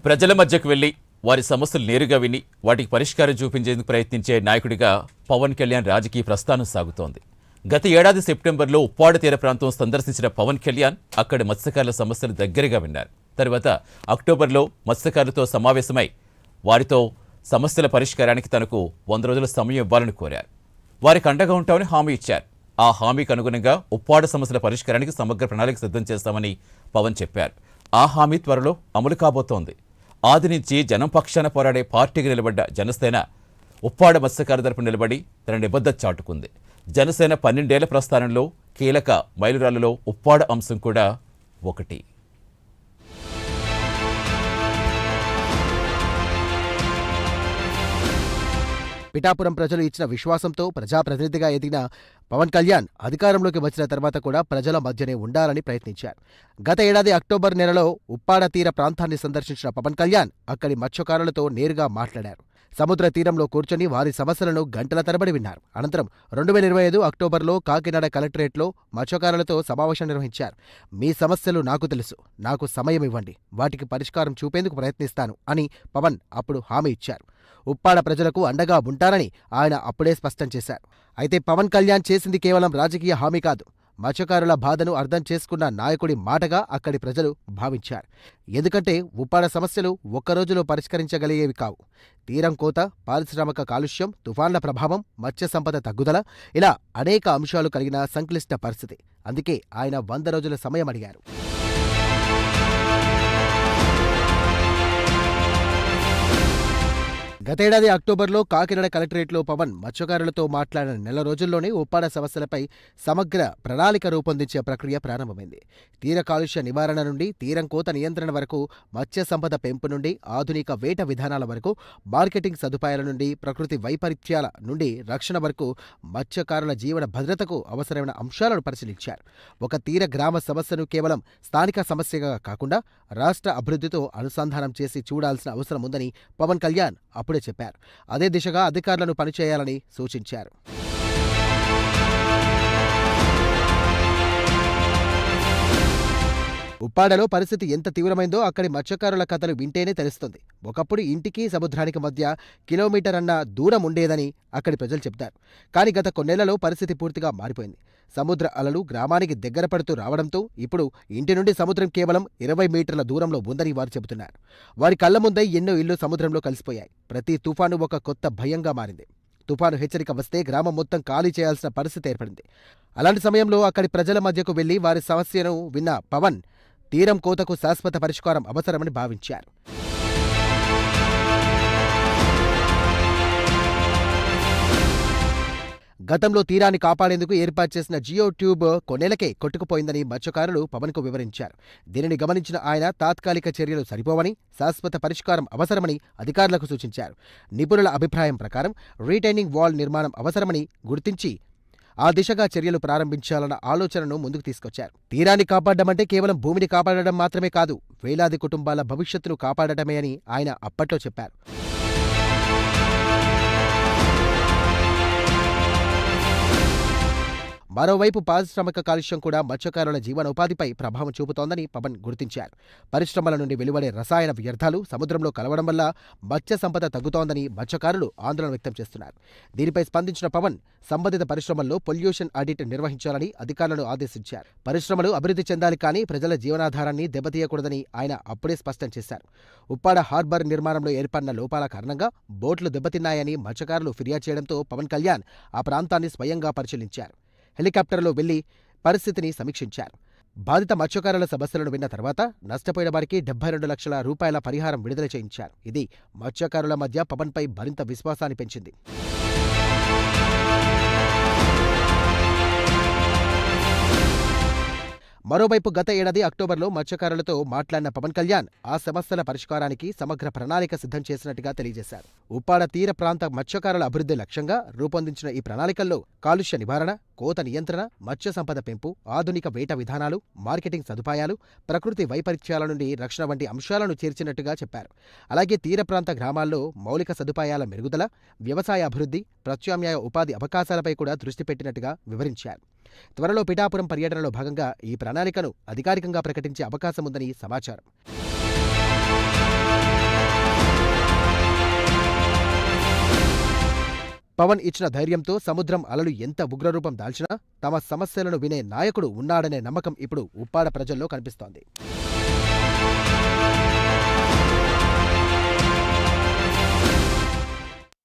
ప్రజల మధ్యకు వెళ్లి వారి సమస్యలు నేరుగా విని వాటికి పరిష్కారం చూపించేందుకు ప్రయత్నించే నాయకుడిగా పవన్ కళ్యాణ్ రాజకీయ ప్రస్థానం సాగుతోంది. గత ఏడాది సెప్టెంబర్లో ఉప్పాడ తీర ప్రాంతం సందర్శించిన పవన్ కళ్యాణ్ అక్కడి మత్స్యకారుల సమస్యలు దగ్గరగా విన్నారు. తర్వాత అక్టోబర్లో మత్స్యకారులతో సమావేశమై వారితో సమస్యల పరిష్కారానికి తనకు 100 రోజుల సమయం ఇవ్వాలని కోరారు. వారికి అండగా ఉంటామని హామీ ఇచ్చారు. ఆ హామీకి అనుగుణంగా ఉప్పాడ సమస్యల పరిష్కారానికి సమగ్ర ప్రణాళిక సిద్ధం చేస్తామని పవన్ చెప్పారు. ఆ హామీ త్వరలో అమలు కాబోతోంది. ఆది నుంచి జనం పక్షాన పోరాడే పార్టీకి నిలబడ్డ జనసేన ఉప్పాడ మత్స్యకారు తరపున నిలబడి తన నిబద్ధత చాటుకుంది. జనసేన 12 ఏళ్ల ప్రస్థానంలో కీలక మైలురాళ్లలో ఉప్పాడ అంశం కూడా ఒకటి. పిఠాపురం ప్రజలు ఇచ్చిన విశ్వాసంతో ప్రజాప్రతినిధిగా ఎదిగిన పవన్ కళ్యాణ్ అధికారంలోకి వచ్చిన తర్వాత కూడా ప్రజల మధ్యనే ఉండాలని ప్రయత్నించారు. గత ఏడాది అక్టోబర్ నెలలో ఉప్పాడ తీర ప్రాంతాన్ని సందర్శించిన పవన్ కళ్యాణ్ అక్కడి మత్స్యకారులతో నేరుగా మాట్లాడారు. సముద్ర తీరంలో కూర్చొని వారి సమస్యలను గంటల తరబడి విన్నారు. అనంతరం 2025 అక్టోబర్లో కాకినాడ కలెక్టరేట్లో మత్స్యకారులతో సమావేశం నిర్వహించారు. మీ సమస్యలు నాకు తెలుసు, నాకు సమయం ఇవ్వండి, వాటికి పరిష్కారం చూపేందుకు ప్రయత్నిస్తాను అని పవన్ అప్పుడు హామీ ఇచ్చారు. ఉప్పాడ ప్రజలకు అండగా ఉంటారని ఆయన అప్పుడే స్పష్టం చేశారు. అయితే పవన్ కళ్యాణ్ చేసింది కేవలం రాజకీయ హామీ కాదు, మత్స్యకారుల బాధను అర్థం చేసుకున్న నాయకుడి మాటగా అక్కడి ప్రజలు భావించారు. ఎందుకంటే ఉప్పాడ సమస్యలు ఒక్కరోజులో పరిష్కరించగలిగేవి కావు. తీరం కోత, పారిశ్రామిక కాలుష్యం, తుఫాన్ల ప్రభావం, మత్స్య సంపద తగ్గుదల, ఇలా అనేక అంశాలు కలిగిన సంక్లిష్ట పరిస్థితి. అందుకే ఆయన 100 రోజుల సమయం అడిగారు. గతేడాది అక్టోబర్లో కాకినాడ కలెక్టరేట్లో పవన్ మత్స్యకారులతో మాట్లాడిన నెల రోజుల్లోనే ఉప్పాడ సమస్యలపై సమగ్ర ప్రణాళిక రూపొందించే ప్రక్రియ ప్రారంభమైంది. తీర కాలుష్య నివారణ నుండి తీరం కోత నియంత్రణ వరకు, మత్స్య సంపద పెంపు నుండి ఆధునిక వేట విధానాల వరకు, మార్కెటింగ్ సదుపాయాల నుండి ప్రకృతి వైపరీత్యాల నుండి రక్షణ వరకు మత్స్యకారుల జీవన భద్రతకు అవసరమైన అంశాలను పరిశీలించారు. ఒక తీర గ్రామ సమస్యను కేవలం స్థానిక సమస్యగా కాకుండా రాష్ట్ర అభివృద్ధితో అనుసంధానం చేసి చూడాల్సిన అవసరం ఉందని పవన్ కళ్యాణ్ అప్పుడే చెప్పారు. అదే దిశగా అధికారులను పనిచేయాలని సూచించారు. ఉప్పాడలో పరిస్థితి ఎంత తీవ్రమైందో అక్కడి మత్స్యకారుల కథలు వింటేనే తెలుస్తుంది. ఒకప్పుడు ఇంటికి సముద్రానికి మధ్య కిలోమీటర్ అన్న దూరం ఉండేదని అక్కడి ప్రజలు చెబుతారు. కానీ గత కొన్నేళ్లలో పరిస్థితి పూర్తిగా మారిపోయింది. సముద్ర అలలు గ్రామానికి దగ్గర పడుతూ రావడంతో ఇప్పుడు ఇంటి నుండి సముద్రం కేవలం 20 మీటర్ల దూరంలో ఉందని వారు చెబుతున్నారు. వారి కళ్ల ముందే ఎన్నో ఇళ్లు సముద్రంలో కలిసిపోయాయి. ప్రతి తుఫాను ఒక కొత్త భయంగా మారింది. తుఫాను హెచ్చరిక వస్తే గ్రామం మొత్తం ఖాళీ చేయాల్సిన పరిస్థితి ఏర్పడింది. అలాంటి సమయంలో అక్కడి ప్రజల మధ్యకు వెళ్లి వారి సమస్యను విన్న పవన్ తీరం కోతకు శాశ్వత పరిష్కారం అవసరమని భావించారు. గతంలో తీరాన్ని కాపాడేందుకు ఏర్పాటు చేసిన జియో ట్యూబ్ కొన్నేళ్లకే కొట్టుకుపోయిందని మత్స్యకారులు పవన్కు వివరించారు. దీనిని గమనించిన ఆయన తాత్కాలిక చర్యలు సరిపోవని, శాశ్వత పరిష్కారం అవసరమని అధికారులకు సూచించారు. నిపుణుల అభిప్రాయం ప్రకారం రీటైనింగ్ వాల్ నిర్మాణం అవసరమని గుర్తించి ఆ దిశగా చర్యలు ప్రారంభించాలన్న ఆలోచనను ముందుకు తీసుకొచ్చారు. తీరాన్ని కాపాడమంటే కేవలం భూమిని కాపాడడం మాత్రమే కాదు, వేలాది కుటుంబాల భవిష్యత్తును కాపాడటమే అని ఆయన అప్పట్లో చెప్పారు. మరోవైపు పారిశ్రామిక కాలుష్యం కూడా మత్స్యకారుల జీవనోపాధిపై ప్రభావం చూపుతోందని పవన్ గుర్తించారు. పరిశ్రమల నుండి వెలువడే రసాయన వ్యర్థాలు సముద్రంలో కలవడం వల్ల మత్స్య సంపద తగ్గుతోందని మత్స్యకారులు ఆందోళన వ్యక్తం చేస్తున్నారు. దీనిపై స్పందించిన పవన్ సంబంధిత పరిశ్రమల్లో పొల్యూషన్ ఆడిట్ నిర్వహించాలని అధికారులను ఆదేశించారు. పరిశ్రమలు అభివృద్ధి చెందాలి కానీ ప్రజల జీవనాధారాన్ని దెబ్బతీయకూడదని ఆయన అప్పుడే స్పష్టం చేశారు. ఉప్పాడ హార్బర్ నిర్మాణంలో ఏర్పడిన లోపాల కారణంగా బోట్లు దెబ్బతిన్నాయని మత్స్యకారులు ఫిర్యాదు చేయడంతో పవన్ కళ్యాణ్ ఆ ప్రాంతాన్ని స్వయంగా పరిశీలించారు. హెలికాప్టర్లో వెళ్లి పరిస్థితిని సమీక్షించారు. బాధిత మత్స్యకారుల సమస్యలను విన్న తర్వాత నష్టపోయిన వారికి 72 లక్షల రూపాయల పరిహారం విడుదల చేయించారు. ఇది మత్స్యకారుల మధ్య పవన్పై మరింత విశ్వాసాన్ని పెంచింది. మరోవైపు గత ఏడాది అక్టోబర్లో మత్స్యకారులతో మాట్లాడిన పవన్ కళ్యాణ్ ఆ సమస్యల పరిష్కారానికి సమగ్ర ప్రణాళిక సిద్ధం చేసినట్టుగా తెలియజేశారు. ఉప్పాడ తీర ప్రాంత మత్స్యకారుల అభివృద్ధి లక్ష్యంగా రూపొందించిన ఈ ప్రణాళికల్లో కాలుష్య నివారణ, కోత నియంత్రణ, మత్స్య సంపద పెంపు, ఆధునిక వేట విధానాలు, మార్కెటింగ్ సదుపాయాలు, ప్రకృతి వైపరీత్యాల నుండి రక్షణ వంటి అంశాలను చేర్చినట్టుగా చెప్పారు. అలాగే తీర ప్రాంత గ్రామాల్లో మౌలిక సదుపాయాల మెరుగుదల, వ్యవసాయ అభివృద్ధి, ప్రత్యామ్నాయ ఉపాధి అవకాశాలపై కూడా దృష్టి పెట్టినట్టుగా వివరించారు. త్వరలో పిఠాపురం పర్యటనలో భాగంగా ఈ ప్రణాళికను అధికారికంగా ప్రకటించే అవకాశం ఉందని సమాచారం. పవన్ ఇచ్చిన ధైర్యంతో సముద్రం అలలు ఎంత ఉగ్రరూపం దాల్చినా తమ సమస్యలను వినే నాయకుడు ఉన్నాడనే నమ్మకం ఇప్పుడు ఉప్పాడ ప్రజల్లో కనిపిస్తోంది.